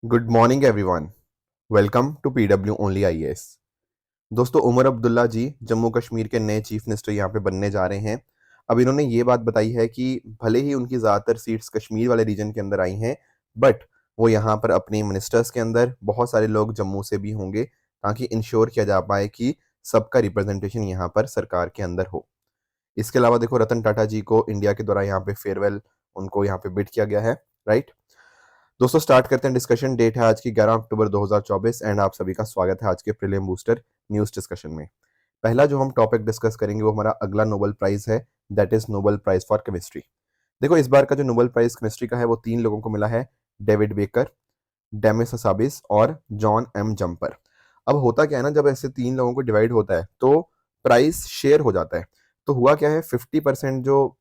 Good morning everyone. Welcome to PW only IAS. दोस्तों, उमर अब्दुल्ला जी जम्मू कश्मीर के नए चीफ मिनिस्टर यहाँ पे बनने जा रहे हैं। अब इन्होंने ये बात बताई है कि भले ही उनकी ज़्यादातर सीट्स कश्मीर वाले रीजन के अंदर आई हैं, बट वो यहाँ पर अपनी मिनिस्टर्स के अंदर बहुत सारे लोग जम्मू से भी होंगे, ताकि इंश्योर किया जा पाए कि सबका रिप्रेजेंटेशन यहाँ पर सरकार के अंदर हो। इसके अलावा देखो, रतन टाटा जी को इंडिया के द्वारा यहाँ पे फेयरवेल उनको यहाँ पे बिड किया गया है, राइट। दोस्तों, स्टार्ट करते हैं डिस्कशन। डेट है आज की 11 अक्टूबर 2024 एंड आप सभी का स्वागत है आज के प्रीलिम बूस्टर न्यूज डिस्कशन में। पहला जो हम टॉपिक डिस्कस करेंगे वो हमारा अगला नोबेल प्राइज है, that is Nobel prize for chemistry. देखो, इस बार का जो नोबेल प्राइज केमिस्ट्री का है वो 3 लोगों को मिला है, डेविड बेकर, डेमिस हसाबिस और जॉन एम जम्पर। अब होता क्या है ना, जब ऐसे 3 लोगों को डिवाइड होता है तो प्राइस शेयर हो जाता है। तो हुआ क्या है, 50% जो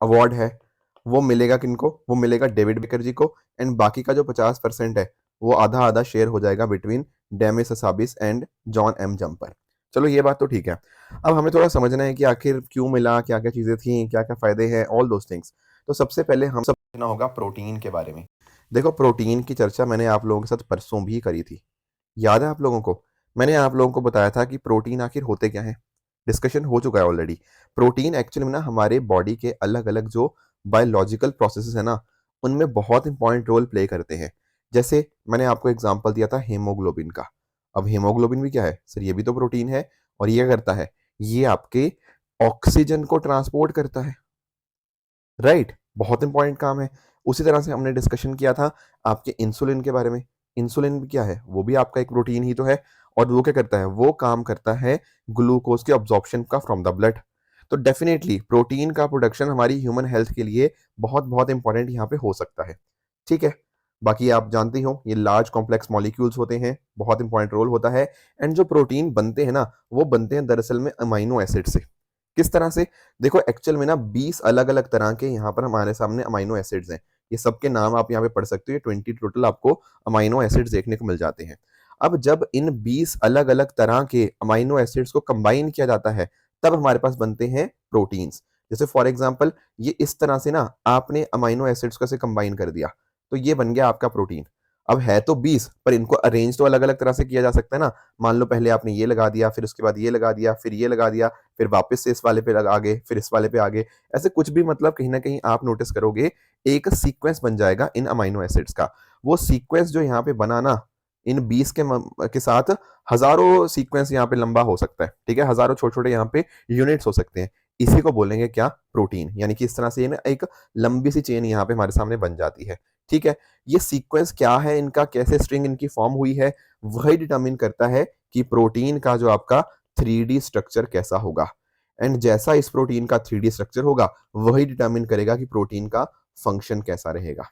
अवार्ड है वो मिलेगा किनको, वो मिलेगा डेविड बेकर जी को, एंड बाकी का जो 50% है वो आधा आधा शेयर हो जाएगा between Demis Hassabis and John M Jumper. चलो, ये बात तो ठीक है। अब हमें थोड़ा समझना है कि आखिर क्यों मिला, क्या क्या चीजें थी, क्या क्या फायदे हैं, ऑल दोस थिंग्स। तो सबसे पहले हम सब समझना होगा प्रोटीन के बारे में। देखो, प्रोटीन की चर्चा मैंने आप लोगों के साथ परसों भी करी थी, याद है आप लोगों को? मैंने आप लोगों को बताया था कि प्रोटीन आखिर होते क्या है। डिस्कशन हो चुका है ऑलरेडी। प्रोटीन एक्चुअली में ना हमारे बॉडी के अलग अलग जो बायोलॉजिकल प्रोसेसेस है ना, उनमें बहुत इंपॉर्टेंट रोल प्ले करते हैं। जैसे मैंने आपको एग्जांपल दिया था हीमोग्लोबिन का। अब हीमोग्लोबिन भी क्या है सर? ये भी तो प्रोटीन है। और ये करता है, ये आपके ऑक्सीजन को ट्रांसपोर्ट करता है, राइट। बहुत इंपॉर्टेंट काम है। उसी तरह से हमने डिस्कशन किया था आपके इंसुलिन के बारे में। इंसुलिन भी क्या है? वो भी आपका एक प्रोटीन ही तो है। और वो क्या करता है? वो काम करता है ग्लूकोज के ऑब्जॉर्प्शन का फ्रॉम द ब्लड। तो डेफिनेटली प्रोटीन का प्रोडक्शन हमारी ह्यूमन हेल्थ के लिए बहुत बहुत इंपॉर्टेंट यहाँ पे हो सकता है, ठीक है। बाकी आप जानते हो ये लार्ज कॉम्प्लेक्स मॉलिक्यूल्स होते हैं, बहुत इंपॉर्टेंट रोल होता है। एंड जो प्रोटीन बनते हैं ना, वो बनते हैं दरअसल में अमाइनो एसिड से। किस तरह से? देखो, एक्चुअल में ना 20 अलग अलग तरह के यहाँ पर हमारे सामने अमाइनो एसिड्स हैं। ये सबके नाम आप यहाँ पे पढ़ सकते हो। ये 20 टोटल आपको अमाइनो एसिड्स देखने को मिल जाते हैं। अब जब इन 20 अलग अलग तरह के अमाइनो एसिड्स को कंबाइन किया जाता है, तब हमारे पास बनते हैं प्रोटीन्स। जैसे फॉर एग्जाम्पल, ये इस तरह से ना आपने अमाइनो एसिड्स को ऐसे कंबाइन कर दिया, तो ये बन गया आपका प्रोटीन। अब है तो 20, पर इनको अरेंज तो अलग अलग तरह से किया जा सकता है ना। मान लो पहले आपने ये लगा दिया, फिर उसके बाद ये लगा दिया, फिर ये लगा दिया, फिर वापस से इस वाले पे लगा गए, फिर इस वाले पे आ गए। ऐसे कुछ भी, मतलब कहीं ना कहीं आप नोटिस करोगे एक सीक्वेंस बन जाएगा इन अमाइनो एसिड्स का। वो सीक्वेंस जो यहाँ पे बनाना, इन 20 के साथ हजारों सीक्वेंस यहाँ पे लंबा हो सकता है, ठीक है। हजारों छोटे छोटे यहाँ पे यूनिट्स हो सकते हैं। इसी को बोलेंगे क्या? प्रोटीन। यानी कि इस तरह से ये ना एक लंबी सी चेन यहाँ पे हमारे सामने बन जाती है, ठीक है। ये सीक्वेंस क्या है इनका, कैसे स्ट्रिंग इनकी फॉर्म हुई है, वही डिटरमिन करता है कि प्रोटीन का जो आपका 3D स्ट्रक्चर कैसा होगा। एंड जैसा इस प्रोटीन का 3D स्ट्रक्चर होगा, वही डिटरमिन करेगा कि प्रोटीन का फंक्शन कैसा रहेगा।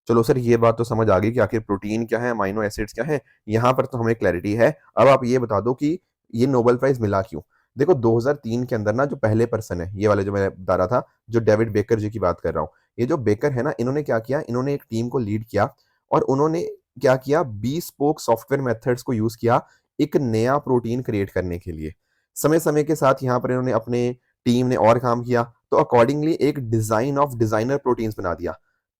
चलो सर, ये बात तो समझ आ गई कि आखिर प्रोटीन क्या है, अमाइनो एसिड्स क्या है। यहां पर तो हमें क्लैरिटी है। अब आप ये बता दो कि ये नोबेल प्राइज मिला क्यों। देखो, 2003 के अंदर ना जो पहले पर्सन है, ये वाले जो मैं बता रहा था, जो डेविड बेकर जी की बात कर रहा हूँ, ये जो बेकर है ना, इन्होंने क्या किया, इन्होंने एक टीम को लीड किया और उन्होंने क्या किया, bespoke सॉफ्टवेयर मेथड्स को यूज किया एक नया प्रोटीन क्रिएट करने के लिए। समय समय के साथ यहाँ पर इन्होंने अपने टीम ने और काम किया, तो अकॉर्डिंगली एक डिजाइन ऑफ डिजाइनर प्रोटीन्स बना दिया,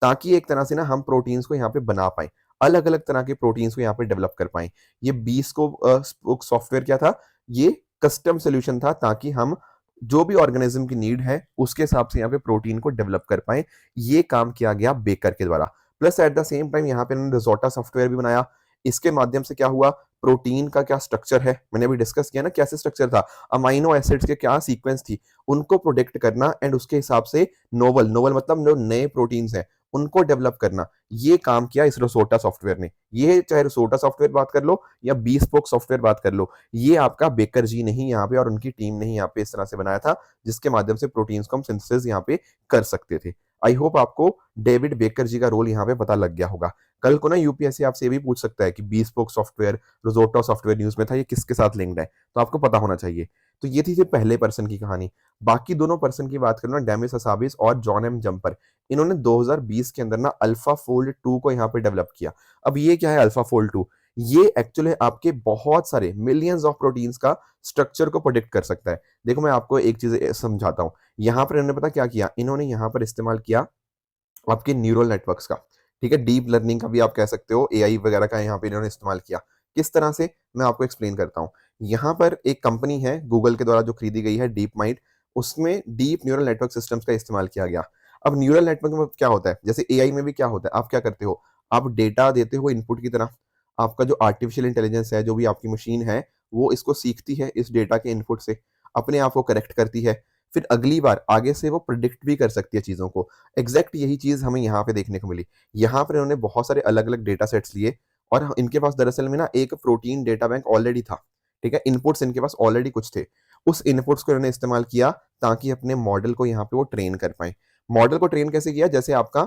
ताकि एक तरह से ना हम प्रोटीन्स को यहाँ पे बना पाए, अलग अलग तरह के प्रोटीन्स को यहाँ पे डेवलप कर पाए। ये 20 को सॉफ्टवेयर क्या था? ये कस्टम सोल्यूशन था, ताकि हम जो भी ऑर्गेनिज्म की नीड है उसके हिसाब से यहाँ पे प्रोटीन को डेवलप कर पाए। ये काम किया गया बेकर के द्वारा। Plus at the same time यहाँ पे इन्होंने रिजोटा सॉफ्टवेयर भी बनाया। इसके माध्यम से क्या हुआ, प्रोटीन का क्या स्ट्रक्चर है, मैंने अभी डिस्कस किया ना कैसे स्ट्रक्चर था, अमाइनो एसिड्स के क्या सीक्वेंस थी, उनको प्रोडिक्ट करना एंड उसके हिसाब से नोवल नोवल मतलब जो नए प्रोटीन्स हैं उनको डेवलप करना। ये काम किया इस रोसोटा सॉफ्टवेयर ने। ये चाहे रोसोटा सॉफ्टवेयर बात कर लो या bespoke सॉफ्टवेयर बात कर लो, ये आपका बेकर जी नहीं यहाँ पे और उनकी टीम ने यहाँ पे इस तरह से बनाया था, जिसके माध्यम से प्रोटीन्स को हम सिंथेसिस यहाँ पे कर सकते थे। आई होप आपको डेविड बेकर जी का रोल यहाँ पे पता लग गया होगा। कल को ना यूपीएससी आपसे ये भी पूछ सकता है कि bespoke सॉफ्टवेयर, रोसोटा सॉफ्टवेयर न्यूज में था, ये किसके साथ लिंक्ड है, तो आपको पता होना चाहिए। तो ये थी पहले पर्सन की कहानी। बाकी दोनों पर्सन की बात करूं ना, डेमिस हसाबिस और जॉन एम जम्पर, इन्होंने 2020 के अंदर ना अल्फा फोल्ड 2 को यहाँ पे डेवलप किया। अब ये क्या है अल्फा फोल्ड 2? ये एक्चुअली आपके बहुत सारे मिलियंस ऑफ प्रोटीन्स का स्ट्रक्चर को प्रोडिक्ट कर सकता है। देखो, मैं आपको एक चीज समझाता हूँ। यहाँ पर इन्होंने पता क्या किया, इन्होंने यहाँ पर इस्तेमाल किया आपके न्यूरल नेटवर्क्स का। ठीक है, डीप लर्निंग का भी आप कह सकते हो, एआई वगैरह का यहाँ पे इन्होंने इस्तेमाल किया। किस तरह से, मैं आपको एक्सप्लेन करता हूँ। यहाँ पर एक कंपनी है गूगल के द्वारा जो खरीदी गई है, डीप माइंड, उसमें डीप न्यूरल नेटवर्क सिस्टम्स का इस्तेमाल किया गया। अब न्यूरल नेटवर्क में क्या होता है, जैसे एआई में भी क्या होता है, आप क्या करते हो, आप डेटा देते हो इनपुट की तरह, आपका जो आर्टिफिशियल इंटेलिजेंस है, जो भी आपकी मशीन है, वो इसको सीखती है इस डेटा के इनपुट से, अपने आप को करेक्ट करती है, फिर अगली बार आगे से वो प्रिडिक्ट भी कर सकती है चीज़ों को। एग्जैक्ट यही चीज़ हमें यहाँ पे देखने को मिली। यहाँ पर इन्होंने बहुत सारे अलग-अलग डेटा सेट्स लिए और इनके पास दरअसल में ना एक प्रोटीन डेटा बैंक ऑलरेडी था, ठीक है? इनपुट्स इनके पास ऑलरेडी कुछ थे। उस इनपुट्स को इन्होंने इस्तेमाल किया ताकि अपने मॉडल को यहाँ पे वो ट्रेन कर पाएँ। मॉडल को ट्रेन कैसे किया? जैसे आपका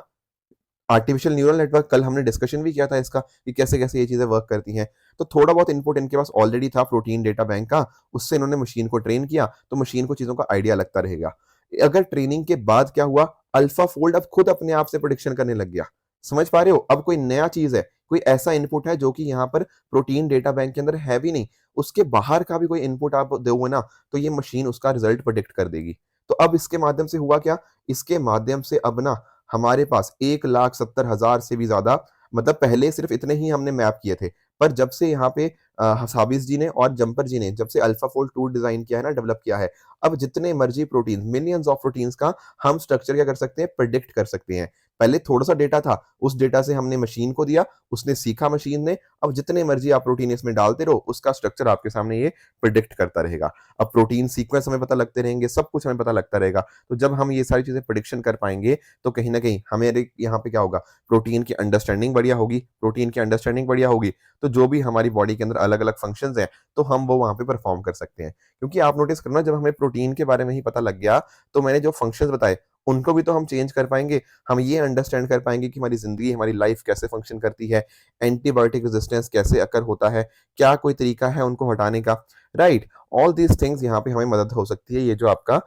आर्टिफिशियल न्यूरल नेटवर्क, कल हमने डिस्कशन भी किया था इसका कि कैसे-कैसे ये चीज़ें वर्क करती हैं। तो थोड़ा बहुत इनपुट इनके पास ऑलरेडी था प्रोटीन डेटा बैंक का, उससे इन्होंने मशीन को ट्रेन किया, तो मशीन को चीज़ों का आइडिया लगता रहेगा। अगर ट्रेनिंग के बाद क्या हुआ, अल्फ़ाफ़ोल्ड अब खुद अपने आप से प्रेडिक्शन करने लग गया। समझ पा रहे हो? अब कोई नया चीज़ है, कोई ऐसा इनपुट है जो कि यहाँ पर प्रोटीन डेटा बैंक के अंदर है भी नहीं, उसके बाहर का भी कोई इनपुट आप दोगे ना, तो ये मशीन उसका रिज़ल्ट प्रेडिक्ट कर देगी। तो अब इसके माध्यम से हुआ क्या? इसके माध्यम से अब ना हमारे पास 1,70,000 से भी ज़्यादा, मतलब पहले सिर्फ़ इतने ही हमने मैप किए थे। पर जब से यहाँ पे हसाबिस जी ने और जम्पर जी ने जब से अल्फ़ाफ़ोल्ड टूल डिज़ाइन किया है ना, डेवलप किया है, अब जितने मर्ज़ी प्रोटीन्स, मिलियंस ऑफ प्रोटीन्स का हम स्ट्रक्चर क्या कर सकते हैं, प्रिडिक्ट कर सकते हैं। पहले थोड़ा-सा डेटा था, उस डेटा से हमने मशीन को दिया, उसने सीखा मशीन ने, अब जितने मर्ज़ी आप प्रोटीन इसमें डालते रहो, उसका स्ट्रक्चर आपके सामने ये प्रिडिक्ट करता रहेगा। अब प्रोटीन सीक्वेंस हमें पता लगते रहेंगे, सब कुछ हमें पता लगता रहेगा। तो जब हम ये सारी चीज़ें प्रिडिक्शन कर पाएँगे, तो कहीं न कहीं हमारे यहाँ पे क्या होगा, प्रोटीन की अंडरस्टैंडिंग बढ़िया होगी, प्रोटीन की अंडरस्टैंडिंग बढ़िया होगी, तो जो भी हमारी बॉडी के अंदर अलग-अलग फंक्शंस हैं, तो हम वो वहाँ पे परफ़ॉर्म कर सकते हैं। क्योंकि आप नोटिस करना, जब हमें प्रोटीन के बारे में ही पता लग गया, तो मैंने जो फंक्शंस बताए, उनको भी तो हम चेंज कर पाएँगे। हम ये अंडरस्टैंड कर पाएँगे कि हमारी ज़िंदगी, हमारी लाइफ़ कैसे फंक्शन करती है, एंटीबायोटिक रेज़िस्टेंस कैसे अकर होता है, क्या कोई तरीका है उनको हटाने का, राइट? ऑल दीज़ थिंग्स यहाँ पे हमें मदद हो सकती है, ये जो आपका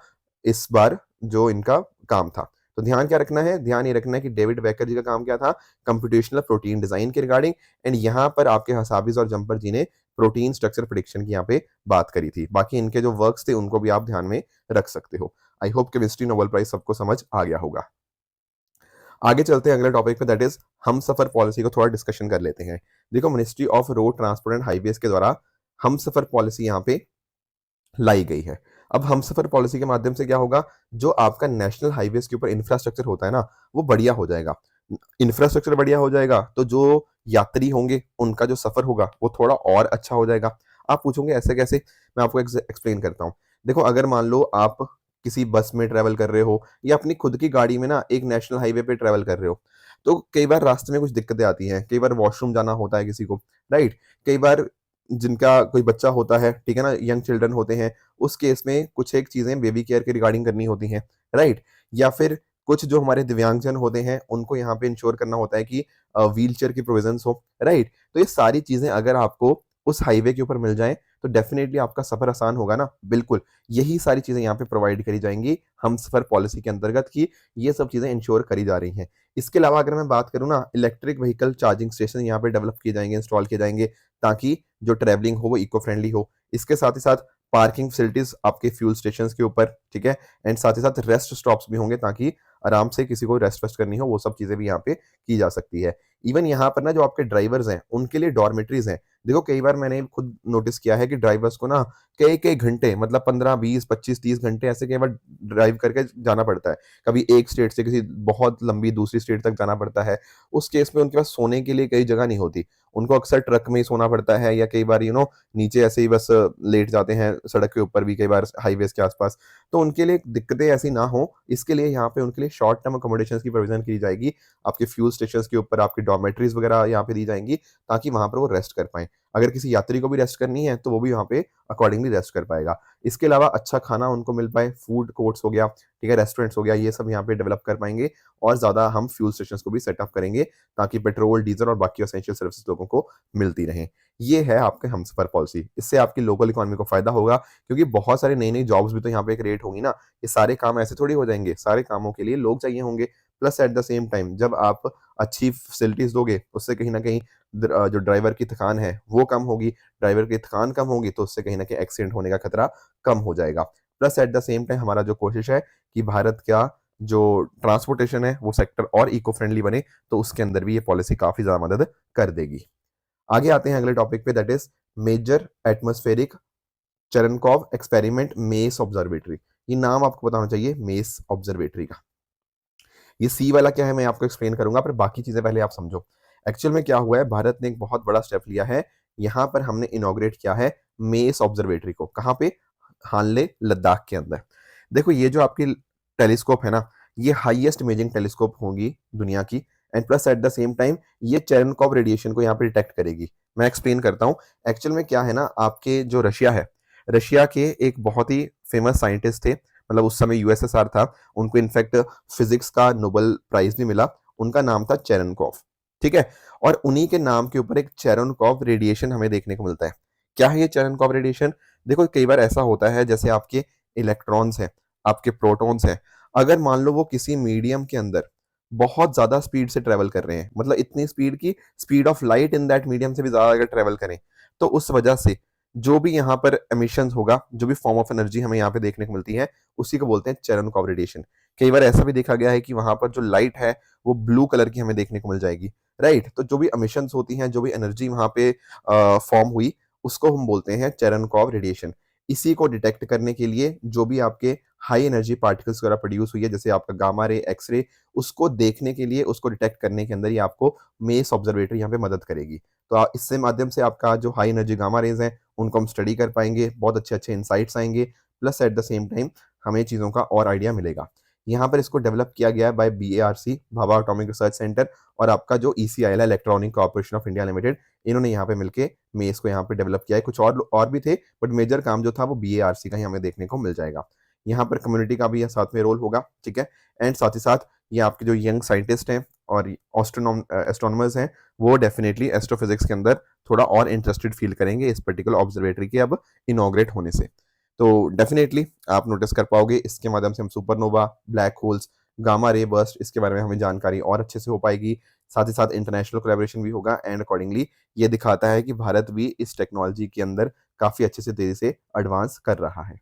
इस बार जो इनका काम था। तो ध्यान क्या रखना है? ध्यान ये रखना है कि डेविड बेकर जी का काम क्या था? कंप्यूटेशनल प्रोटीन डिज़ाइन के रिगार्डिंग, एंड यहाँ पर आपके हसाबिस और जम्पर जी ने प्रोटीन स्ट्रक्चर प्रेडिक्शन की यहाँ पे बात करी थी। बाकी इनके जो वर्क्स थे, उनको भी आप ध्यान में रख सकते हो। I hope chemistry Nobel prize सबको समझ आ गया होगा। आगे चलते हैं अगले टॉपिक पे, दैट इज़ हमसफ़र पॉलिसी को थोड़ा डिस्कशन कर लेते हैं। देखो, ministry of road transport and highways के द्वारा हमसफ़र पॉलिसी यहाँ पे लाई गई है। अब हमसफ़र पॉलिसी के माध्यम से क्या होगा, जो आपका नेशनल हाइवेज़ के ऊपर इंफ्रास्ट्रक्चर होता है ना, वो बढ़िया हो जाएगा। इंफ्रास्ट्रक्चर बढ़िया हो जाएगा, तो जो यात्री होंगे, उनका जो सफ़र होगा, वो थोड़ा और अच्छा हो जाएगा। आप पूछोगे ऐसे कैसे? मैं आपको एक्सप्लेन करता हूँ। देखो, अगर मान लो आप किसी बस में ट्रैवल कर रहे हो या अपनी खुद की गाड़ी में ना एक नेशनल हाईवे पे ट्रैवल कर रहे हो, तो कई बार रास्ते में कुछ दिक्कतें आती हैं। कई बार वॉशरूम जाना होता है किसी को, राइट? कई बार जिनका कोई बच्चा होता है, ठीक है ना, यंग चिल्ड्रन होते हैं, उस केस में कुछ एक चीज़ें बेबी केयर के रिगार्डिंग करनी होती हैं, राइट? या फिर कुछ जो हमारे दिव्यांगजन होते हैं, उनको यहाँ पे इंश्योर करना होता है कि व्हीलचेयर की प्रोविज़न्स हो, राइट? तो ये सारी चीज़ें अगर आपको उस हाईवे के ऊपर मिल जाएँ, तो डेफ़िनिटली आपका सफ़र आसान होगा ना, बिल्कुल। यही सारी चीज़ें यहाँ पे प्रोवाइड करी जाएँगी हमसफ़र पॉलिसी के अंतर्गत, कि ये सब चीज़ें इंश्योर करी जा रही हैं। इसके अलावा अगर मैं बात करूँ ना, इलेक्ट्रिक व्हीकल चार्जिंग स्टेशन यहाँ पे डेवलप किए जाएँगे, इंस्टॉल किए जाएँगे, ताकि जो ट्रैवलिंग हो वो इको फ्रेंडली हो। इसके साथ ही साथ पार्किंग फैसिलिटीज़ आपके फ्यूल स्टेशंस के ऊपर, ठीक है? एंड साथ ही साथ रेस्ट स्टॉप्स भी होंगे, ताकि आराम से किसी को रेस्ट वेस्ट करनी हो, वो सब चीज़ें भी यहाँ पे की जा सकती है। इवन यहाँ पर ना जो आपके ड्राइवर्स हैं, उनके लिए डॉर्मेटरीज़ हैं। देखो, कई बार मैंने खुद नोटिस किया है कि ड्राइवर्स को ना कई-कई घंटे, मतलब 15, 20, 25, 30 घंटे ऐसे कई बार ड्राइव करके जाना पड़ता है। कभी एक स्टेट से किसी बहुत लंबी दूसरी स्टेट तक जाना पड़ता है। उस केस में उनके पास सोने के लिए कई जगह नहीं होती। उनको अक्सर ट्रक में ही सोना पड़ता है, या कई बार नीचे ऐसे ही बस लेट जाते हैं, सड़क के ऊपर भी कई बार हाईवेज़ के आस-पास। तो उनके लिए दिक्कतें ऐसी ना हो, इसके लिए यहाँ पे उनके लिए शॉर्ट टर्म अकोमोडेशंस की प्रोविज़न की जाएगी। आपके फ्यूल स्टेशंस के ऊपर आपकी डॉर्मेटरीज़ वगैरह यहाँ पे दी जाएँगी, ताकि वहाँ पर वो रेस्ट कर पाएँ। अगर किसी यात्री को भी रेस्ट करनी है, तो वो भी वहाँ पे अकॉर्डिंगली रेस्ट कर पाएगा। इसके अलावा अच्छा खाना उनको मिल पाए, फूड कोर्ट्स हो गया, ठीक है, रेस्टोरेंट्स हो गया, ये सब यहाँ पे डेवलप कर पाएँगे, और ज़्यादा हम फ्यूल स्टेशंस को भी सेटअप करेंगे, ताकि पेट्रोल, डीज़ल और बाकी एसेंशियल सर्विसेज़ लोगों को मिलती रहें। ये है आपके हमसफ़र पॉलिसी। इससे आपकी लोकल इकोनॉमी को फ़ायदा होगा, क्योंकि बहुत सारी नई-नई जॉब्स भी तो यहाँ पे क्रिएट होंगी ना। ये सारे काम ऐसे थोड़ी हो जाएँगे, सारे कामों के लिए लोग चाहिए होंगे। Plus at the same time जब आप अच्छी फैसिलिटीज़ दोगे, उससे कहीं न कहीं जो ड्राइवर की थकान है, वो कम होगी। ड्राइवर की थकान कम होगी, तो उससे कहीं न कहीं एक्सीडेंट होने का खतरा कम हो जाएगा। Plus at the same time हमारा जो कोशिश है कि भारत का जो ट्रांसपोर्टेशन है वो सेक्टर और इको फ्रेंडली बने, तो उसके अंदर भी ये पॉलिसी काफ़ी ज़्यादा मदद कर देगी। आगे आते हैं अगले टॉपिक पे, that is major atmospheric Cherenkov experiment MACE observatory. ये नाम आपको पता होना चाहिए, मेस ऑब्जर्वेटरी का। ये सी वाला क्या है मैं आपको एक्सप्लेन करूंगा, पर बाकी चीजें पहले आप समझो। एक्चुअल में क्या हुआ है, भारत ने एक बहुत बड़ा स्टेप लिया है। यहाँ पर हमने इनॉग्रेट किया है मेस ऑब्जर्वेटरी को। कहाँ पे? हानले, लद्दाख के अंदर। देखो ये जो आपकी टेलीस्कोप है ना, ये हाईएस्ट इमेजिंग टेलीस्कोप होगी दुनिया की, and plus at the same time ये चेरनकॉव रेडिएशन को यहाँ पे डिटेक्ट करेगी। मैं एक्सप्लेन करता हूँ। एक्चुअल में क्या है ना, आपके जो रशिया है, रशिया के एक बहुत ही फेमस साइंटिस्ट थे, मतलब उस समय यूएसएसआर था, उनको इनफैक्ट फिजिक्स का नोबेल प्राइज भी मिला। उनका नाम था चेरनकॉव, ठीक है। और उन्हीं के नाम के ऊपर एक चेरनकॉव रेडिएशन हमें देखने को मिलता है। क्या है ये चेरनकॉव रेडिएशन? देखो कई बार ऐसा होता है, जैसे आपके इलेक्ट्रॉन्स हैं, आपके प्रोटॉन्स हैं, अगर मान लो वो किसी मीडियम के अंदर बहुत ज्यादा स्पीड से ट्रेवल कर रहे हैं, मतलब इतनी स्पीड की speed of light in that medium से भी ज्यादा अगर ट्रेवल करें, तो उस वजह से जो भी यहाँ पर एमिशन होगा, जो भी फॉर्म ऑफ एनर्जी हमें यहाँ पे देखने को मिलती है, उसी को बोलते हैं चेरनकॉव रेडिएशन। कई बार ऐसा भी देखा गया है कि वहां पर जो लाइट है वो ब्लू कलर की हमें देखने को मिल जाएगी, राइट। तो जो भी एमिशंस होती हैं, जो भी एनर्जी वहां पे फॉर्म हुई, उसको हम बोलते हैं चेरनकॉव रेडिएशन। इसी को डिटेक्ट करने के लिए जो भी आपके हाई एनर्जी पार्टिकल्स वगैरह प्रोड्यूस हुई है, जैसे आपका गामा रे, एक्स रे, उसको देखने के लिए, उसको डिटेक्ट करने के अंदर ही आपको मेस ऑब्जर्वेटरी यहाँ पे मदद करेगी। तो इससे माध्यम से आपका जो हाई एनर्जी गामा रेज हैं उनको हम स्टडी कर पाएंगे, बहुत अच्छे अच्छे इंसाइट्स आएंगे, plus at the same time हमें चीज़ों का और आइडिया मिलेगा। यहाँ पर इसको डेवलप किया गया है by BARC, Bhabha atomic research centre, और आपका जो ECIL है, electronic corporation of India limited, इन्होंने यहाँ पे मिलके मेस को यहाँ पे डेवलप किया है। कुछ और भी थे, बट मेजर काम जो था वो BARC का ही हमें देखने को मिल जाएगा। यहाँ पर कम्युनिटी का भी साथ में रोल होगा, ठीक है। एंड साथ ही साथ ये आपके जो यंग साइंटिस्ट हैं और एस्ट्रोनॉमर्स हैं, वो डेफिनेटली एस्ट्रोफिजिक्स के अंदर थोड़ा और इंटरेस्टेड फील करेंगे इस पर्टिकुलर ऑब्जर्वेटरी के अब इनॉग्रेट होने से। तो डेफिनेटली आप नोटिस कर पाओगे, इसके माध्यम से हम supernova, black holes, gamma ray burst, इसके बारे में हमें जानकारी और अच्छे से हो पाएगी। साथ ही साथ इंटरनेशनल कोलैबोरेशन भी होगा, एंड अकॉर्डिंगली ये दिखाता है कि भारत भी इस टेक्नोलॉजी के अंदर काफी अच्छे से तेजी से एडवांस कर रहा है।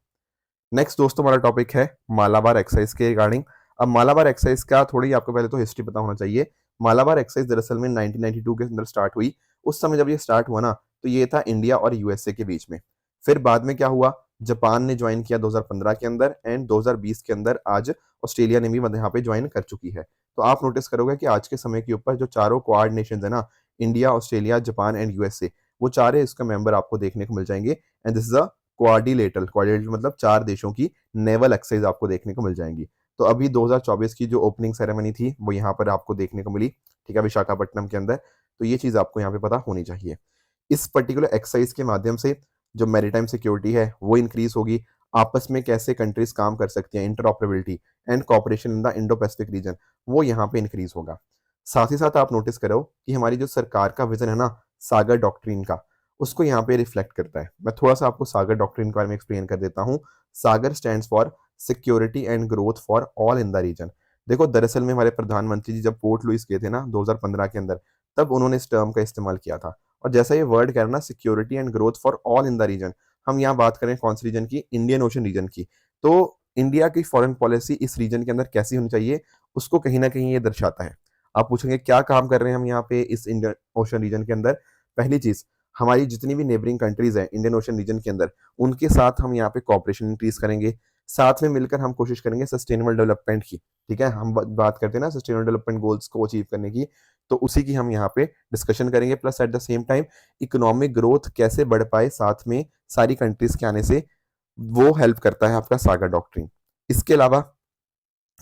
नेक्स्ट दोस्तों हमारा टॉपिक है मालाबार एक्सरसाइज के रिगार्डिंग। अब मालाबार एक्सरसाइज का थोड़ी आपको पहले तो हिस्ट्री पता होना चाहिए। मालाबार एक्सरसाइज दरअसल में 1992 के अंदर स्टार्ट हुई। उस समय जब ये स्टार्ट हुआ ना, तो ये था इंडिया और यूएसए के बीच में। फिर बाद में क्या हुआ, जापान ने ज्वाइन किया 2015 के अंदर, एंड 2020 के अंदर आज ऑस्ट्रेलिया ने भी यहाँ पे ज्वाइन कर चुकी है। तो आप नोटिस करोगे कि आज के समय के ऊपर जो चारों क्वाड नेशन है ना, India, Australia, Japan and USA, वो चारे इसका मेंबर आपको देखने को मिल जाएंगे। And this is a quadrilateral, quadrilateral मतलब चार देशों की नेवल एक्सरसाइज आपको देखने को मिल जाएंगी। तो अभी 2024 की जो ओपनिंग सेरेमनी थी वो यहाँ पर आपको देखने को मिली, ठीक है, विशाखापट्टनम के अंदर। तो ये चीज आपको यहाँ पे पता होनी चाहिए। इस पर्टिकुलर एक्सरसाइज के माध्यम से जो मैरीटाइम सिक्योरिटी है वो इंक्रीज होगी। आपस में कैसे कंट्रीज काम कर सकती हैं, interoperability and cooperation in the Indo Pacific region, वो यहाँ पे इंक्रीज होगा। साथ ही साथ आप नोटिस करो कि हमारी जो सरकार का विजन है ना, सागर डॉक्ट्रिन का, उसको यहाँ पे रिफ्लेक्ट करता है। मैं थोड़ा सा आपको सागर डॉक्ट्रिन के बारे में एक्सप्लेन कर देता हूँ। SAGAR stands for security and growth for all in the region. देखो दरअसल में हमारे प्रधानमंत्री जी जब पोर्ट लुइस गए थे ना 2015 के अंदर, तब उन्होंने इस टर्म का इस्तेमाल किया था। और जैसा ये वर्ड कह रहा ना, security and growth for all in the region, हम यहाँ बात करें कौन सी रीजन की, इंडियन ओशन रीजन की। तो इंडिया की फॉरेन पॉलिसी इस रीजन के अंदर कैसी होनी चाहिए, उसको कहीं ना कहीं ये दर्शाता है। आप पूछेंगे क्या काम कर रहे हैं हम यहाँ पे इस इंडियन ओशन रीजन के अंदर। पहली चीज, हमारी जितनी भी नेबरिंग कंट्रीज हैं इंडियन ओशन रीजन के अंदर, उनके साथ हम यहाँ पे कॉपरेशन इंक्रीज करेंगे। साथ में मिलकर हम कोशिश करेंगे सस्टेनेबल डेवलपमेंट की, ठीक है। हम बात करते हैं ना सस्टेनेबल डेवलपमेंट गोल्स को अचीव करने की, तो उसी की हम यहाँ पे डिस्कशन करेंगे। Plus at the same time economic growth कैसे बढ़ पाए साथ में सारी कंट्रीज के आने से, वो हेल्प करता है आपका सागर डॉक्ट्रिन। इसके अलावा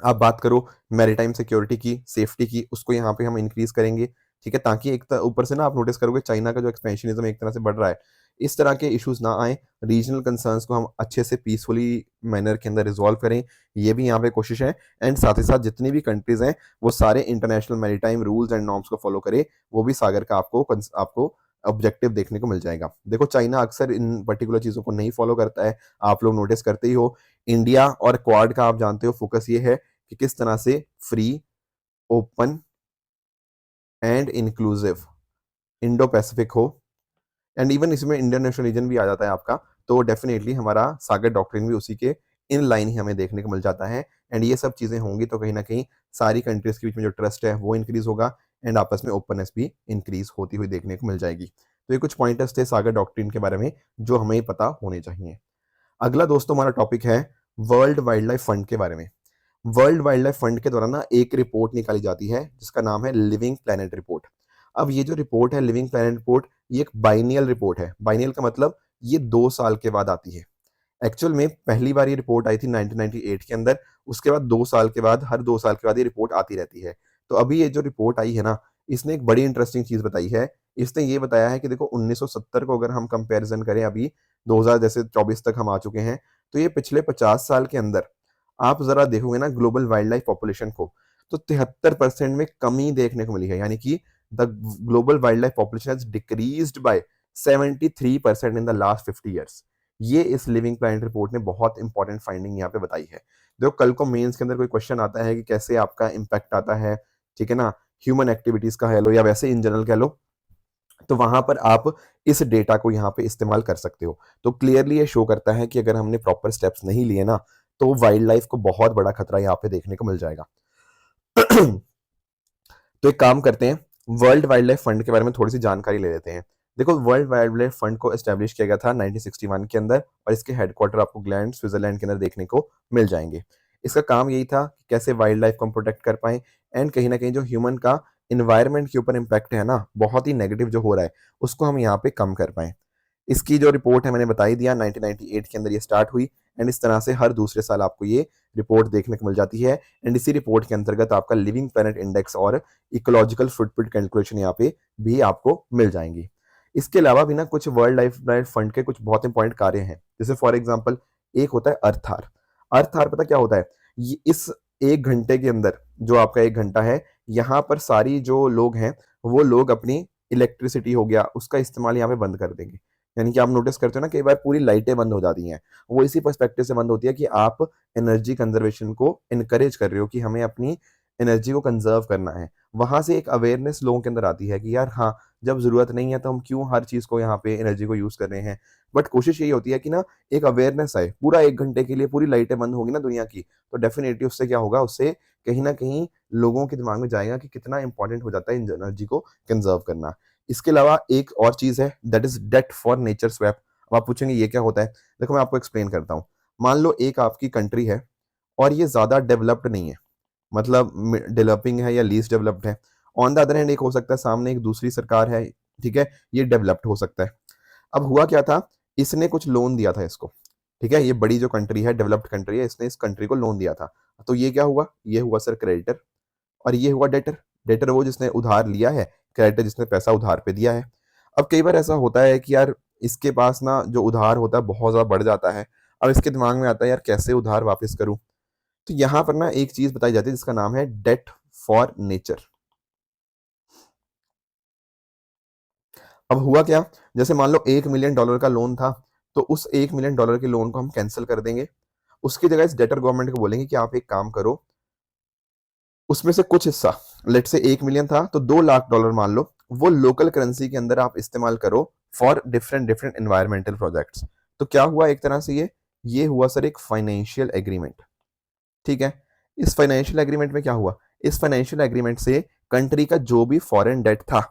आप बात करो मैरीटाइम सिक्योरिटी की, सेफ्टी की, उसको यहाँ पे हम इंक्रीज करेंगे, ठीक है, ताकि एक ऊपर से ना आप नोटिस करोगे चाइना का जो एक्सपेंशनिज्म एक तरह से बढ़ रहा है, इस तरह के इश्यूज ना आए। रीजनल कंसर्न्स को हम अच्छे से पीसफुली मैनर के अंदर रिजॉल्व करें, ये भी यहाँ पे कोशिश है। एंड साथ ही साथ जितनी भी कंट्रीज हैं वो सारे international maritime rules and norms को फॉलो करे, वो भी सागर का आपको ऑब्जेक्टिव देखने को मिल जाएगा। देखो चाइना अक्सर इन पर्टिकुलर चीजों को नहीं फॉलो करता है, आप लोग नोटिस करते ही हो। इंडिया और क्वाड का आप जानते हो फोकस ये है कि किस तरह से free, open and inclusive Indo Pacific हो। एंड इवन इसमें इंडियन नेशनल रीजन भी आ जाता है आपका, तो डेफिनेटली हमारा सागर डॉक्ट्रिन भी उसी के इन लाइन ही हमें देखने को मिल जाता है। एंड ये सब चीज़ें होंगी तो कहीं ना कहीं सारी कंट्रीज़ के बीच में जो ट्रस्ट है वो इंक्रीज होगा एंड आपस में ओपननेस भी इंक्रीज होती हुई देखने को मिल जाएगी। तो ये कुछ पॉइंटर्स थे सागर डॉक्ट्रिन के बारे में जो हमें पता होने चाहिए। अगला दोस्तों हमारा टॉपिक है वर्ल्ड वाइल्ड लाइफ फंड के बारे में। वर्ल्ड वाइल्ड लाइफ फंड के द्वारा ना एक रिपोर्ट निकाली जाती है जिसका नाम है लिविंग प्लेनेट रिपोर्ट। अब ये जो रिपोर्ट है लिविंग प्लेनेट रिपोर्ट, ये एक बाइनियल रिपोर्ट है। बाइनियल का मतलब ये 2 साल के बाद आती है। एक्चुअल में पहली बार ये रिपोर्ट आई थी 1998 के अंदर, उसके बाद 2 साल के बाद, हर 2 साल के बाद ये रिपोर्ट आती रहती है। तो अभी ये जो रिपोर्ट आई है ना, इसने एक बड़ी इंटरेस्टिंग चीज बताई है। इसने ये बताया है कि देखो 1970 को अगर हम कंपैरिजन करें, अभी 2000 जैसे 24 तक हम आ चुके हैं, तो ये पिछले 50 साल के अंदर आप जरा देखोगे ना ग्लोबल वाइल्ड लाइफ पॉपुलेशन को, तो 73% में कमी देखने को मिली है। यानी कि the global wild life population has decreased bye 73% in the last 50 years. ये इस लिविंग प्लैनेट रिपोर्ट ने बहुत इंपॉर्टेंट फाइंडिंग यहाँ पे बताई है। देखो कल को मेंस के अंदर कोई क्वेश्चन आता है कि कैसे आपका इम्पैक्ट आता है, ठीक है ना, ह्यूमन एक्टिविटीज का कह लो या वैसे इन जनरल कह लो, तो वहां पर आप इस डेटा को यहाँ पे इस्तेमाल कर सकते हो। तो क्लियरली ये शो करता है कि अगर हमने प्रॉपर स्टेप्स नहीं लिए ना, तो वाइल्ड लाइफ को बहुत बड़ा खतरा यहाँ पे देखने को मिल जाएगा। तो एक काम करते हैं, वर्ल्ड वाइल्ड लाइफ फंड के बारे में थोड़ी सी जानकारी ले लेते हैं। देखो वर्ल्ड वाइल्ड लाइफ फंड को एस्टेब्लिश किया गया था 1961 के अंदर, और इसके हेडक्वार्टर आपको ग्लैंड स्विट्जरलैंड के अंदर देखने को मिल जाएंगे। इसका काम यही था कि कैसे वाइल्ड लाइफ को हम प्रोटेक्ट कर पाए एंड कहीं ना कहीं जो ह्यूमन का इन्वायरमेंट के ऊपर इम्पैक्ट है ना, बहुत ही नेगेटिव जो हो रहा है, उसको हम यहाँ पे कम कर पाए। इसकी जो रिपोर्ट है मैंने बता ही दिया, 1998 के अंदर ये स्टार्ट हुई एंड इस तरह से हर दूसरे साल आपको ये रिपोर्ट देखने को मिल जाती है। एंड इसी रिपोर्ट के अंतर्गत आपका लिविंग प्लैनेट इंडेक्स और इकोलॉजिकल फुटप्रिंट कैलकुलेशन यहाँ पे भी आपको मिल जाएंगी। इसके अलावा भी ना कुछ वर्ल्ड लाइफ फंड के कुछ बहुत इंपॉर्टेंट कार्य हैं। जैसे फॉर एग्जाम्पल एक होता है अर्थार। अर्थार पता क्या होता है? ये इस 1 घंटे के अंदर, जो आपका 1 घंटा है, यहाँ पर सारी जो लोग हैं वो लोग अपनी इलेक्ट्रिसिटी हो गया उसका इस्तेमाल यहाँ पे बंद कर देंगे। यानी कि आप नोटिस करते हो ना, कई बार पूरी लाइटें बंद हो जाती हैं, वो इसी पर्सपेक्टिव से बंद होती है कि आप एनर्जी कंजर्वेशन को इनकरेज कर रहे हो कि हमें अपनी एनर्जी को कंजर्व करना है। वहां से एक अवेयरनेस लोगों के अंदर आती है कि यार हाँ, जब जरूरत नहीं है तो हम क्यों हर चीज को यहाँ पे एनर्जी को यूज कर रहे हैं। बट कोशिश यही होती है कि ना एक अवेयरनेस आए। पूरा 1 घंटे के लिए पूरी लाइटें बंद होगी ना दुनिया की, तो डेफिनेटली उससे क्या होगा, उससे कहीं ना कहीं लोगों के दिमाग में जाएगा कि कितना इंपॉर्टेंट हो जाता है इन एनर्जी को कंजर्व करना। इसके अलावा एक और चीज है, that is debt for nature swap. अब आप पूछेंगे ये क्या होता है? देखो मैं आपको एक्सप्लेन करता हूँ। मान लो एक आपकी कंट्री है और ये ज्यादा डेवलप्ड नहीं है, मतलब डेवलपिंग है या लीस्ट डेवलप्ड है। ऑन द अदर हैंड एक हो सकता है सामने एक दूसरी सरकार है, ठीक है, ये डेवलप्ड हो सकता है। अब हुआ क्या था, इसने कुछ लोन दिया था इसको, ठीक है, ये बड़ी जो कंट्री है, डेवलप्ड कंट्री है, इसने इस कंट्री को लोन दिया था। तो ये क्या हुआ? ये हुआ सर क्रेडिटर, और ये हुआ डेटर। डेटर वो जिसने उधार लिया है, क्रेडिटर जिसने पैसा उधार पे दिया है। अब कई बार ऐसा होता है कि यार इसके पास ना जो उधार होता है बहुत ज्यादा बढ़ जाता है। अब इसके दिमाग में आता है यार कैसे उधार वापस करूं। तो यहां पर ना एक चीज बताई जाती है जिसका नाम है डेट फॉर नेचर। अब हुआ क्या, जैसे मान लो $1 मिलियन का लोन था, तो उस $1 मिलियन के लोन को हम कैंसिल कर देंगे। उसकी जगह इस डेटर गवर्नमेंट को बोलेंगे कि आप एक काम करो, उसमें से कुछ हिस्सा, लेट से 1 मिलियन था तो $2 लाख मान लो, वो लोकल करेंसी के अंदर आप इस्तेमाल करो for different different environmental projects. तो क्या हुआ एक तरह से, ये हुआ सर एक फाइनेंशियल एग्रीमेंट, ठीक है। इस फाइनेंशियल एग्रीमेंट में क्या हुआ, इस फाइनेंशियल एग्रीमेंट से कंट्री का जो भी फॉरेन डेट था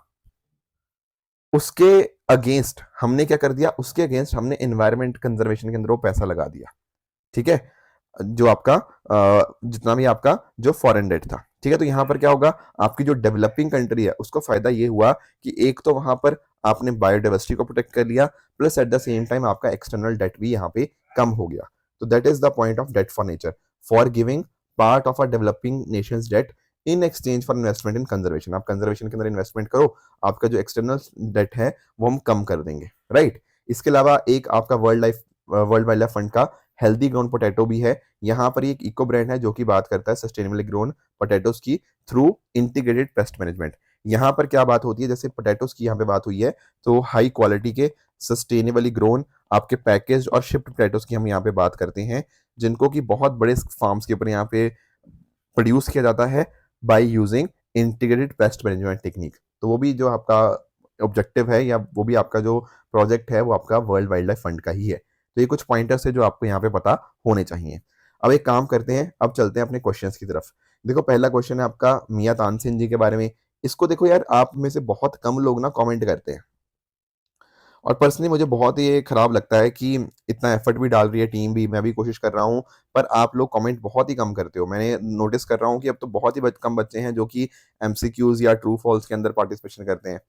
उसके अगेंस्ट हमने क्या कर दिया, उसके अगेंस्ट हमने एनवायरमेंट कंजर्वेशन के अंदर वो पैसा लगा दिया, ठीक है, जो आपका जितना भी आपका जो फॉरेन डेट था, ठीक है। तो यहां पर क्या होगा, आपकी जो डेवलपिंग कंट्री है उसको फायदा ये हुआ कि एक तो वहां पर आपने बायोडाइवर्सिटी को प्रोटेक्ट कर लिया, plus at the same time आपका एक्सटर्नल डेट भी यहाँ पे कम हो गया। तो that is the point of debt for nature, for giving part of a developing nations debt in exchange for investment in conservation. आप कंजर्वेशन के अंदर इन्वेस्टमेंट करो, आपका जो एक्सटर्नल डेट है वो हम कम कर देंगे, राइट। इसके अलावा एक आपका वर्ल्ड वाइल्ड लाइफ फंड का हेल्दी ग्रोन पोटैटो भी है। यहाँ पर एक इको ब्रांड है जो कि बात करता है सस्टेनेबली ग्रोन पोटैटोस की थ्रू इंटीग्रेटेड पेस्ट मैनेजमेंट। यहाँ पर क्या बात होती है, जैसे पोटैटोस की यहाँ पे बात हुई है, तो हाई क्वालिटी के सस्टेनेबली ग्रोन आपके पैकेज और शिफ्ट पोटैटोस की हम यहाँ पे बात करते हैं, जिनको कि बहुत बड़े फार्म्स के ऊपर यहाँ पे प्रोड्यूस किया जाता है by using integrated pest management technique. तो वो भी जो आपका ऑब्जेक्टिव है या वो भी आपका जो प्रोजेक्ट है वो आपका वर्ल्ड वाइल्ड लाइफ फंड का ही है। तो ये कुछ पॉइंटर्स है जो आपको यहाँ पे पता होने चाहिए। अब एक काम करते हैं, अब चलते हैं अपने क्वेश्चंस की तरफ। देखो पहला क्वेश्चन है आपका मियां तानसेन जी के बारे में। इसको देखो यार, आप में से बहुत कम लोग ना कमेंट करते हैं, और पर्सनली मुझे बहुत ही ये खराब लगता है कि इतना एफर्ट भी डाल रही है टीम भी, मैं भी कोशिश कर रहा हूँ, पर आप लोग कमेंट बहुत ही कम करते हो। मैंने नोटिस कर रहा हूँ कि अब तो बहुत ही कम बच्चे हैं जो कि एमसीक्यूज या ट्रू फॉल्स के अंदर पार्टिसिपेशन करते हैं।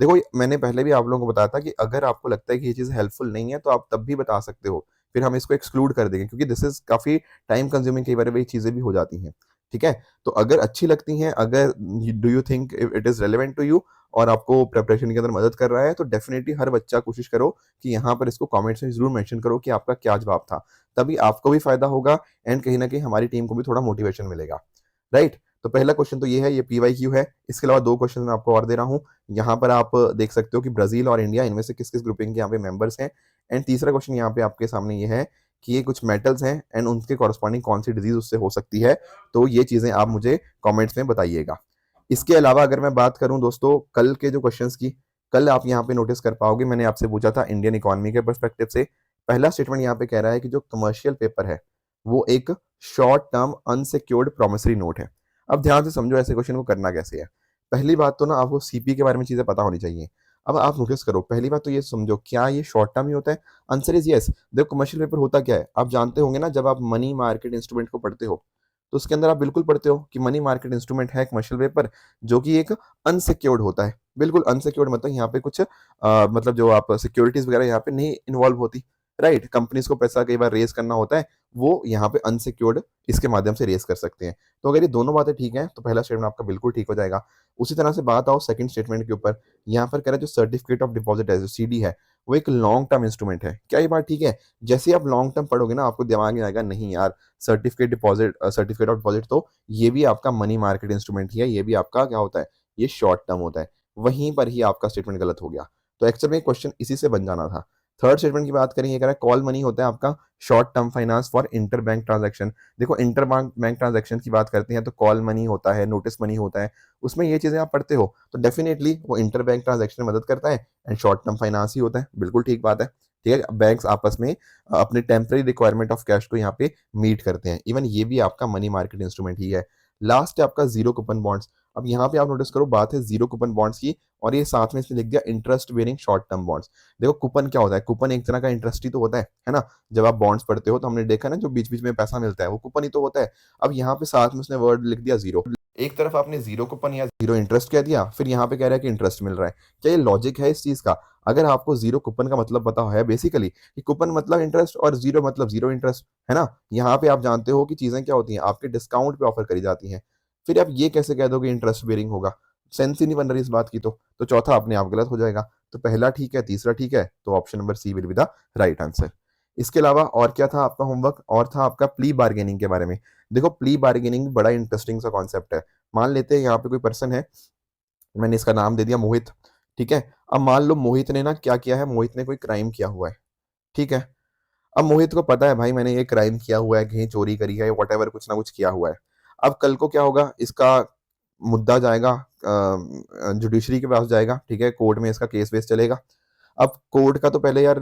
देखो मैंने पहले भी आप लोगों को बताया था कि अगर आपको लगता है कि ये चीज़ हेल्पफुल नहीं है तो आप तब भी बता सकते हो, फिर हम इसको एक्सक्लूड कर देंगे, क्योंकि दिस इज काफ़ी टाइम कंज्यूमिंग, कई बार वही चीज़ें भी हो जाती हैं। ठीक है, तो अगर अच्छी लगती हैं, अगर do you think it is relevant to you और आपको प्रिपरेशन के अंदर मदद कर रहा है, तो डेफिनेटली हर बच्चा कोशिश करो कि यहाँ पर इसको कमेंट्स में जरूर मेंशन करो कि आपका क्या जवाब था। तभी आपको भी फायदा होगा एंड कहीं ना कहीं हमारी टीम को भी थोड़ा मोटिवेशन मिलेगा। राइट, तो पहला क्वेश्चन तो ये है, ये पीवाईक्यू है। इसके अलावा दो क्वेश्चन मैं आपको और दे रहा हूँ। यहाँ पर आप देख सकते हो कि ब्राजील और इंडिया, इनमें से किस किस ग्रुपिंग के यहाँ पे मेंबर्स हैं। एंड तीसरा क्वेश्चन यहाँ पे आपके सामने ये है कि ये कुछ मेटल्स हैं एंड उनके कॉरस्पॉन्डिंग कौन सी डिजीज उससे हो सकती है। तो ये चीजें आप मुझे कॉमेंट्स में बताइएगा। इसके अलावा अगर मैं बात करूं दोस्तों कल के जो क्वेश्चंस की, कल आप यहाँ पे नोटिस कर पाओगे, मैंने आपसे पूछा था इंडियन इकोनॉमी के पर्सपेक्टिव से। पहला स्टेटमेंट यहाँ पे कह रहा है कि जो कमर्शियल पेपर है वो एक short term unsecured promissory note है। अब ध्यान से समझो ऐसे क्वेश्चन को करना कैसे है। पहली बात तो ना आपको सीपी के बारे में चीजें पता होनी चाहिए। अब आप नोटिस करो, पहली बात तो ये समझो, क्या ये शॉर्ट टर्म ही होता है? Answer is yes. देखो कमर्शियल पेपर होता क्या है, आप जानते होंगे ना, जब आप मनी मार्केट इंस्ट्रूमेंट को पढ़ते हो तो उसके अंदर आप बिल्कुल पढ़ते हो कि मनी मार्केट इंस्ट्रूमेंट है कमर्शियल पेपर, जो कि एक अनसिक्योर्ड होता है। बिल्कुल अनसिक्योर्ड मतलब यहाँ पे कुछ मतलब जो आप सिक्योरिटीज वगैरह यहाँ पे नहीं इन्वॉल्व होती। राइट, कंपनीज को पैसा कई बार रेस करना होता है, वो यहाँ पे अनसिक्योर्ड इसके माध्यम से रेस कर सकते हैं। तो अगर ये दोनों बातें ठीक हैं तो पहला स्टेटमेंट आपका बिल्कुल ठीक हो जाएगा। उसी तरह से बात आओ सेकंड स्टेटमेंट के ऊपर। यहाँ पर कह रहा है जो सर्टिफिकेट ऑफ डिपॉजिट है, जो सीडी है, वो एक लॉन्ग टर्म इंस्ट्रूमेंट है। क्या ये बात ठीक है? जैसे आप लॉन्ग टर्म पढ़ोगे ना, आपको दिमाग में आएगा नहीं यार, सर्टिफिकेट ऑफ डिपॉजिट तो ये भी आपका मनी मार्केट इंस्ट्रूमेंट ही है, ये भी आपका क्या होता है, ये शॉर्ट टर्म होता है। वहीं पर ही आपका स्टेटमेंट गलत हो गया। तो एक्चुअल में क्वेश्चन इसी से बन जाना था। थर्ड स्टेटमेंट की बात करें, ये कह रहा है कॉल मनी होता है आपका short term finance for inter bank transaction. देखो इंटर बैंक ट्रांजेक्शन की बात करते हैं तो कॉल मनी होता है, नोटिस मनी होता है, उसमें ये चीजें आप पढ़ते हो, तो डेफिनेटली वो इंटर बैंक ट्रांजेक्शन में मदद करता है एंड शॉर्ट टर्म फाइनेंस ही होता है। बिल्कुल ठीक बात है। ठीक है, बैंक्स आपस में अपने टेम्पररी रिक्वायरमेंट ऑफ कैश को यहाँ पे मीट करते हैं। इवन ये भी आपका मनी मार्केट इंस्ट्रूमेंट ही है। लास्ट है आपका जीरो कूपन बॉन्ड्स। अब यहाँ पे आप नोटिस करो, बात है जीरो कूपन बॉन्ड्स की, और ये साथ में इसने लिख दिया interest bearing short term bonds. देखो कूपन क्या होता है? कूपन एक तरह का इंटरेस्ट ही तो होता है ना। जब आप बॉन्ड्स पढ़ते हो तो हमने देखा ना, जो बीच बीच में पैसा मिलता है वो कूपन ही तो होता है। अब यहाँ पे साथ में उसने वर्ड लिख दिया जीरो। एक तरफ आपने जीरो कूपन या जीरो इंटरेस्ट कह दिया, फिर यहाँ पे कह रहा है कि इंटरेस्ट मिल रहा है। क्या ये लॉजिक है इस चीज का? अगर आपको जीरो कूपन का मतलब पता है बेसिकली कि कूपन मतलब इंटरेस्ट और जीरो मतलब जीरो इंटरेस्ट, है ना। यहाँ पे आप जानते हो कि चीजें क्या होती हैं, आपके डिस्काउंट पे ऑफर करी जाती हैं, फिर आप ये कैसे कह दोगे इंटरेस्ट बेरिंग होगा? सेंस ही नहीं बन रही इस बात की। तो चौथा अपने आप गलत हो जाएगा। तो पहला ठीक है, तीसरा ठीक है, तो option number C will be the right answer. इसके अलावा और क्या था आपका होमवर्क? और था आपका प्ली बार्गेनिंग के बारे में। देखो प्ली बार्गेनिंग बड़ा इंटरेस्टिंग सा कॉन्सेप्ट है। मान लेते हैं यहाँ पे कोई पर्सन है, मैंने इसका नाम दे दिया मोहित। ठीक है, अब मान लो मोहित ने ना क्या किया है, मोहित ने कोई क्राइम किया हुआ है। ठीक है, अब मोहित को पता है भाई मैंने ये क्राइम किया हुआ है, कहीं चोरी करी है, वट एवर कुछ ना कुछ किया हुआ है। अब कल को क्या होगा, इसका मुद्दा जाएगा जुडिशरी के पास जाएगा। ठीक है, कोर्ट में इसका केस वेस चलेगा। अब कोर्ट का तो पहले यार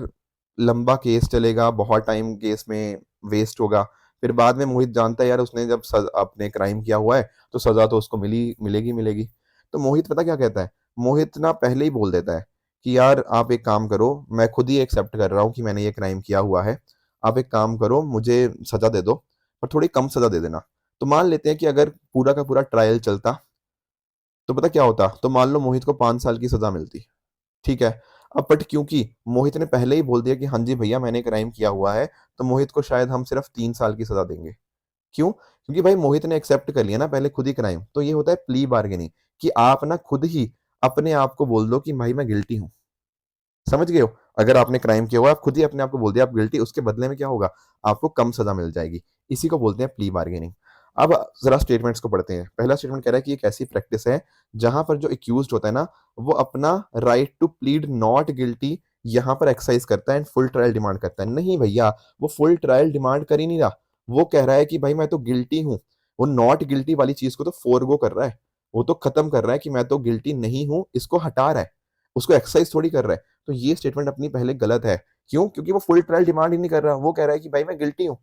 लंबा केस चलेगा, बहुत टाइम केस में वेस्ट होगा। फिर बाद में मोहित जानता है यार उसने जब अपने क्राइम किया हुआ है तो सजा तो उसको मिलेगी मिलेगी। तो मोहित पता क्या कहता है? मोहित ना पहले ही बोल देता है कि यार आप एक काम करो, मैं खुद ही एक्सेप्ट कर रहा हूँ कि मैंने ये क्राइम किया हुआ है, आप एक काम करो मुझे सजा दे दो, पर थोड़ी कम सजा दे देना। तो मान लेते हैं कि अगर पूरा का पूरा ट्रायल चलता तो पता क्या होता, तो मान लो मोहित को 5 साल की सजा मिलती। ठीक है, अब बट क्योंकि मोहित ने पहले ही बोल दिया कि हाँ जी भैया मैंने क्राइम किया हुआ है, तो मोहित को शायद हम सिर्फ 3 साल की सजा देंगे। क्यों? क्योंकि भाई मोहित ने एक्सेप्ट कर लिया ना पहले खुद ही क्राइम। तो ये होता है प्ली बार्गेनिंग, कि आप ना खुद ही अपने आप को बोल दो कि भाई मैं गिल्टी हूँ। समझ गए हो? अगर आपने क्राइम किया हुआ है, आप खुद ही अपने आप को बोल दिया आप गिल्टी, उसके बदले में क्या होगा, आपको कम सजा मिल जाएगी। इसी को बोलते हैं प्ली बार्गेनिंग। अब जरा स्टेटमेंट्स को पढ़ते हैं। पहला स्टेटमेंट कह रहा है कि एक ऐसी प्रैक्टिस है जहां पर जो एक्यूज्ड होता है ना, वो अपना right to plead not guilty यहां पर एक्सरसाइज करता है एंड फुल ट्रायल डिमांड करता है। नहीं भैया, वो फुल ट्रायल डिमांड कर ही नहीं रहा। वो कह रहा है कि भाई मैं तो गिल्टी हूं। वो नॉट गिल्टी वाली चीज को तो फोरगो कर रहा है, वो तो खत्म कर रहा है कि मैं तो गिल्टी नहीं हूं, इसको हटा रहा है, उसको एक्सरसाइज थोड़ी कर रहा है। तो ये स्टेटमेंट अपनी पहले गलत है क्यों? क्योंकि वो फुल ट्रायल डिमांड ही नहीं कर रहा, वो कह रहा है कि भाई मैं गिल्टी हूँ।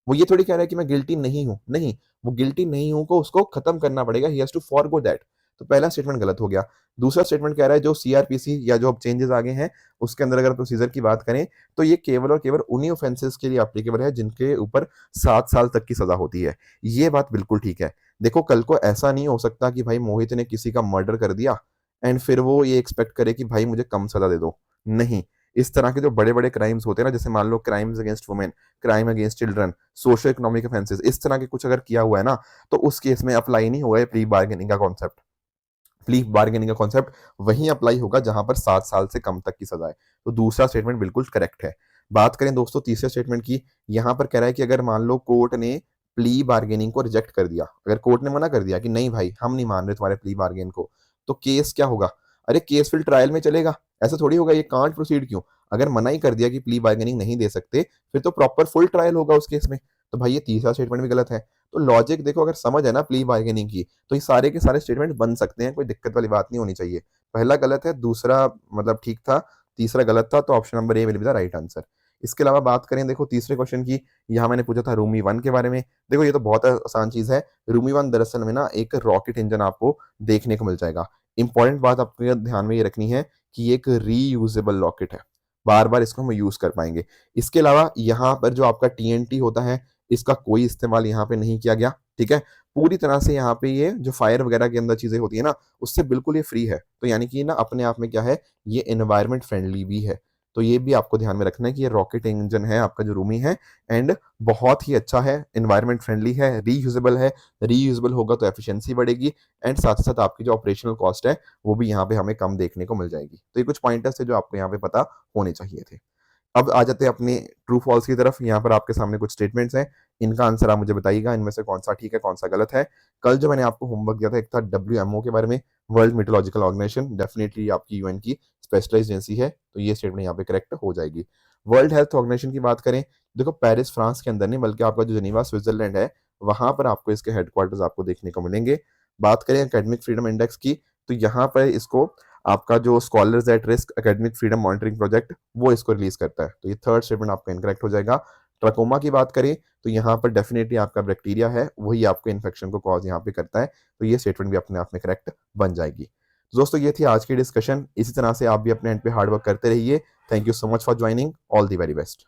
वो ये थोड़ी कह रहा है कि मैं गिल्टी नहीं हूँ, नहीं, वो गिल्टी नहीं हूँ को उसको खत्म करना पड़ेगा, he has to forgo that. तो पहला स्टेटमेंट गलत हो गया। दूसरा स्टेटमेंट कह रहा है जो सीआरपीसी या जो अब चेंजेस आ गए हैं, उसके अंदर अगर प्रोसीजर की बात करें, तो ये केवल और केवल उन्हीं ऑफेंसेस के लिए एप्लीकेबल है जिनके ऊपर 7 साल तक की सज़ा होती है। ये बात बिल्कुल ठीक है। देखो कल को ऐसा नहीं हो सकता कि भाई मोहित ने किसी का मर्डर कर दिया एंड फिर वो ये एक्सपेक्ट करे कि भाई मुझे कम सज़ा दे दो। नहीं, इस तरह के जो बड़े-बड़े क्राइम्स होते हैं ना, जैसे मान लो crimes against women, crime against children, social economic offences, इस तरह के कुछ अगर किया हुआ है ना, तो उस केस में अप्लाई नहीं हुआ है प्ली बार्गेनिंग का कॉन्सेप्ट। प्ली बार्गेनिंग का कॉन्सेप्ट वहीं अप्लाई होगा जहां पर 7 साल से कम तक की सजा है। तो दूसरा स्टेटमेंट बिल्कुल करेक्ट है। बात करें दोस्तों तीसरे स्टेटमेंट की, यहां पर कह रहा है कि अगर मान लो कोर्ट ने प्ली बार्गेनिंग को रिजेक्ट कर दिया, अगर कोर्ट ने मना कर दिया कि नहीं भाई हम नहीं मान रहे तुम्हारे प्ली बार्गेन को, तो केस क्या होगा? अरे केस फिर ट्रायल में चलेगा, ऐसा थोड़ी होगा ये कांट प्रोसीड क्यों? अगर मना ही कर दिया कि प्ली बार्गेनिंग नहीं दे सकते, फिर तो प्रॉपर फुल ट्रायल होगा उस केस में। तो भाई ये तीसरा स्टेटमेंट भी गलत है। तो लॉजिक देखो, अगर समझ है ना प्ली बार्गेनिंग की, तो ये सारे के सारे स्टेटमेंट बन सकते हैं, कोई दिक्कत वाली बात नहीं होनी चाहिए। पहला गलत है, दूसरा मतलब ठीक था, तीसरा गलत था, तो option number A will be the right answer. इसके अलावा बात करें देखो तीसरे क्वेश्चन की, यहाँ मैंने पूछा था रूमी 1 के बारे में। देखो ये तो बहुत आसान चीज़ है। रूमी 1 दरअसल में ना एक रॉकेट इंजन आपको देखने को मिल जाएगा। इंपॉर्टेंट बात आपको ध्यान में ये रखनी है कि ये एक रीयूजेबल रॉकेट है। बार-बार इसको हम यूज़ कर पाएँगे। इसके अलावा यहाँ पर जो आपका टीएनटी होता है, इसका कोई इस्तेमाल यहाँ पे नहीं किया गया, ठीक है? पूरी तरह से यहाँ पे ये जो फायर वगैरह के अंदर चीज़ें होती है ना, उससे बिल्कुल ये फ्री है। तो यानी कि ना अपने आप में क्या है, ये एनवायरनमेंट फ्रेंडली भी है। तो ये भी आपको ध्यान में रखना है कि ये रॉकेट इंजन है आपका जो रूमी है, एंड बहुत ही अच्छा है, एनवायरनमेंट फ्रेंडली है, रीयूजेबल है। रीयूजेबल होगा तो एफिशिएंसी बढ़ेगी, एंड साथ-साथ आपकी जो ऑपरेशनल कॉस्ट है, वो भी यहाँ पे हमें कम देखने को मिल जाएगी। तो ये कुछ पॉइंटर्स थे जो आपको यहाँ पे पता होने चाहिए थे। अब आ जाते हैं अपने ट्रू फॉल्स की तरफ। यहाँ पर आपके सामने कुछ स्टेटमेंट्स हैं, इनका आंसर आप मुझे बताइएगा, इनमें से कौन सा ठीक है, कौन सा गलत है। कल जो मैंने आपको होमवर्क दिया था, एक था डब्ल्यूएमओ के बारे में, वर्ल्ड मेट्रोलॉजिकल ऑर्गेनाइजेशन, डेफिनिटली आपकी यूएन की स्पेशलाइज्ड एजेंसी है, तो ये स्टेटमेंट यहाँ पे करेक्ट हो जाएगी। वर्ल्ड हेल्थ ऑर्गेनाइजेशन की बात करें, देखो पेरिस फ्रांस के अंदर नहीं, बल्कि आपका जो जेनीवा स्विट्जरलैंड है, वहां पर आपको इसके हेडक्वार्टर्स आपको देखने को मिलेंगे। बात करें एकेडमिक फ्रीडम इंडेक्स की, तो यहाँ पर इसको आपका जो scholars at risk academic freedom monitoring project, वो इसको रिलीज करता है। तो ये थर्ड स्टेटमेंट आपका इनकरेक्ट हो जाएगा। ट्रकोमा की बात करें, तो यहाँ पर डेफिनेटली आपका बैक्टीरिया है, वही आपको इन्फेक्शन को कॉज यहाँ पे करता है। तो ये स्टेटमेंट भी अपने आप में करेक्ट बन जाएगी। तो दोस्तों ये थी आज की डिस्कशन। इसी तरह से आप भी अपने एंड पे हार्ड वर्क करते रहिए। Thank you so much for joining. All the very best.